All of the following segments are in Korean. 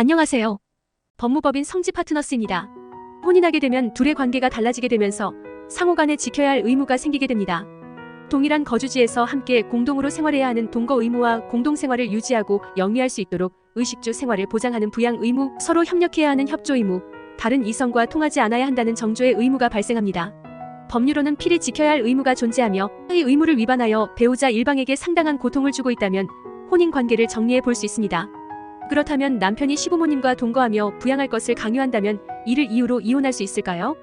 안녕하세요. 법무법인 성지 파트너스입니다. 혼인하게 되면 둘의 관계가 달라지게 되면서 상호간에 지켜야 할 의무가 생기게 됩니다. 동일한 거주지에서 함께 공동으로 생활해야 하는 동거 의무와 공동생활을 유지하고 영위할 수 있도록 의식주 생활을 보장하는 부양 의무, 서로 협력해야 하는 협조 의무, 다른 이성과 통하지 않아야 한다는 정조의 의무가 발생합니다. 법률로는 필히 지켜야 할 의무가 존재하며 이 의무를 위반하여 배우자 일방에게 상당한 고통을 주고 있다면 혼인관계를 정리해 볼 수 있습니다. 그렇다면 남편이 시부모님과 동거하며 부양할 것을 강요한다면 이를 이유로 이혼할 수 있을까요?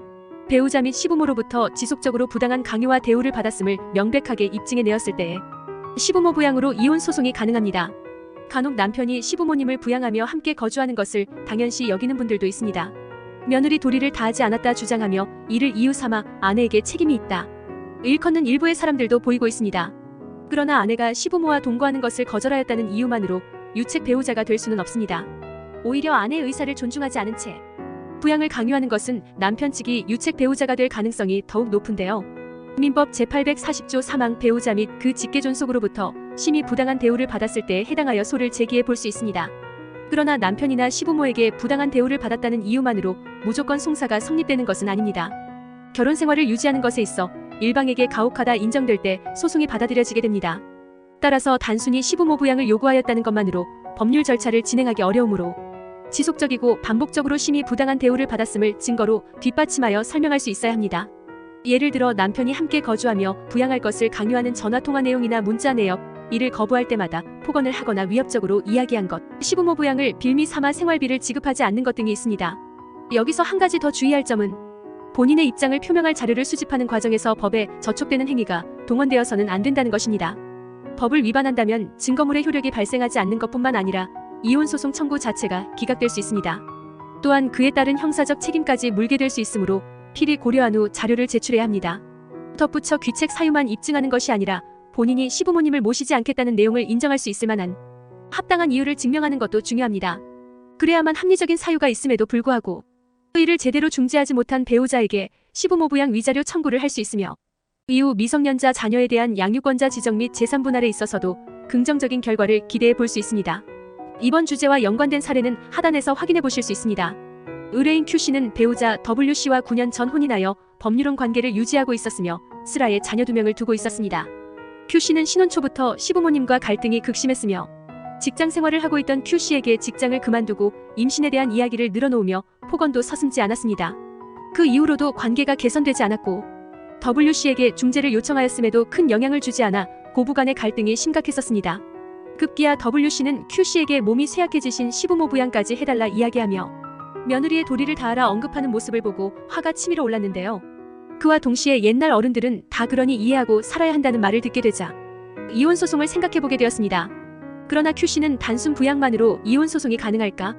배우자 및 시부모로부터 지속적으로 부당한 강요와 대우를 받았음을 명백하게 입증해내었을 때에 시부모 부양으로 이혼 소송이 가능합니다. 간혹 남편이 시부모님을 부양하며 함께 거주하는 것을 당연시 여기는 분들도 있습니다. 며느리 도리를 다하지 않았다 주장하며 이를 이유 삼아 아내에게 책임이 있다 일컫는 일부의 사람들도 보이고 있습니다. 그러나 아내가 시부모와 동거하는 것을 거절하였다는 이유만으로 유책 배우자가 될 수는 없습니다. 오히려 아내의 의사를 존중하지 않은 채 부양을 강요하는 것은 남편 측이 유책 배우자가 될 가능성이 더욱 높은데요. 민법 제840조 사망 배우자 및 그 직계존속으로부터 심히 부당한 대우를 받았을 때에 해당하여 소를 제기해 볼 수 있습니다. 그러나 남편이나 시부모에게 부당한 대우를 받았다는 이유만으로 무조건 송사가 성립되는 것은 아닙니다. 결혼 생활을 유지하는 것에 있어 일방에게 가혹하다 인정될 때 소송이 받아들여지게 됩니다. 따라서 단순히 시부모 부양을 요구하였다는 것만으로 법률 절차를 진행하기 어려우므로 지속적이고 반복적으로 심히 부당한 대우를 받았음을 증거로 뒷받침하여 설명할 수 있어야 합니다. 예를 들어 남편이 함께 거주하며 부양할 것을 강요하는 전화통화 내용이나 문자 내역, 이를 거부할 때마다 폭언을 하거나 위협적으로 이야기한 것, 시부모 부양을 빌미 삼아 생활비를 지급하지 않는 것 등이 있습니다. 여기서 한 가지 더 주의할 점은 본인의 입장을 표명할 자료를 수집하는 과정에서 법에 저촉되는 행위가 동원되어서는 안 된다는 것입니다. 법을 위반한다면 증거물의 효력이 발생하지 않는 것뿐만 아니라 이혼소송 청구 자체가 기각될 수 있습니다. 또한 그에 따른 형사적 책임까지 물게 될 수 있으므로 필히 고려한 후 자료를 제출해야 합니다. 덧붙여 귀책 사유만 입증하는 것이 아니라 본인이 시부모님을 모시지 않겠다는 내용을 인정할 수 있을 만한 합당한 이유를 증명하는 것도 중요합니다. 그래야만 합리적인 사유가 있음에도 불구하고 이를 제대로 중재하지 못한 배우자에게 시부모 부양 위자료 청구를 할 수 있으며 이후 미성년자 자녀에 대한 양육권자 지정 및 재산 분할에 있어서도 긍정적인 결과를 기대해 볼 수 있습니다. 이번 주제와 연관된 사례는 하단에서 확인해 보실 수 있습니다. 의뢰인 Q씨는 배우자 W씨와 9년 전 혼인하여 법률혼 관계를 유지하고 있었으며 슬하에 자녀 2명을 두고 있었습니다. Q씨는 신혼 초부터 시부모님과 갈등이 극심했으며 직장 생활을 하고 있던 Q씨에게 직장을 그만두고 임신에 대한 이야기를 늘어놓으며 폭언도 서슴지 않았습니다. 그 이후로도 관계가 개선되지 않았고 W씨에게 중재를 요청하였음에도 큰 영향을 주지 않아 고부간의 갈등이 심각했었습니다. 급기야 W씨는 Q씨에게 몸이 쇠약해지신 시부모 부양까지 해달라 이야기하며 며느리의 도리를 다하라 언급하는 모습을 보고 화가 치밀어 올랐는데요. 그와 동시에 옛날 어른들은 다 그러니 이해하고 살아야 한다는 말을 듣게 되자 이혼소송을 생각해보게 되었습니다. 그러나 Q씨는 단순 부양만으로 이혼소송이 가능할까?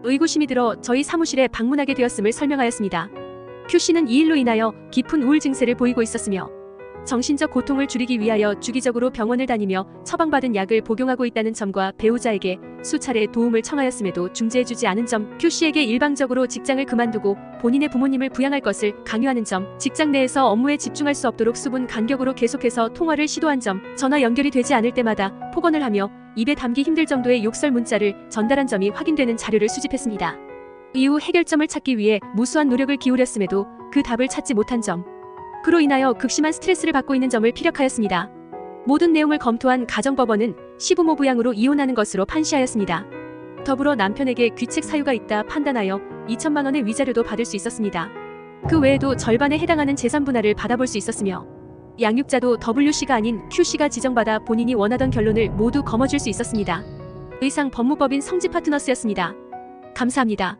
의구심이 들어 저희 사무실에 방문하게 되었음을 설명하였습니다. Q씨는 이 일로 인하여 깊은 우울 증세를 보이고 있었으며 정신적 고통을 줄이기 위하여 주기적으로 병원을 다니며 처방받은 약을 복용하고 있다는 점과 배우자에게 수차례 도움을 청하였음에도 중재해주지 않은 점, Q씨에게 일방적으로 직장을 그만두고 본인의 부모님을 부양할 것을 강요하는 점, 직장 내에서 업무에 집중할 수 없도록 수분 간격으로 계속해서 통화를 시도한 점, 전화 연결이 되지 않을 때마다 폭언을 하며 입에 담기 힘들 정도의 욕설 문자를 전달한 점이 확인되는 자료를 수집했습니다. 이후 해결점을 찾기 위해 무수한 노력을 기울였음에도 그 답을 찾지 못한 점, 그로 인하여 극심한 스트레스를 받고 있는 점을 피력하였습니다. 모든 내용을 검토한 가정법원은 시부모 부양으로 이혼하는 것으로 판시하였습니다. 더불어 남편에게 귀책 사유가 있다 판단하여 2천만 원의 위자료도 받을 수 있었습니다. 그 외에도 절반에 해당하는 재산 분할을 받아볼 수 있었으며 양육자도 W씨가 아닌 Q씨가 지정받아 본인이 원하던 결론을 모두 거머쥘 수 있었습니다. 이상 법무법인 성지 파트너스였습니다. 감사합니다.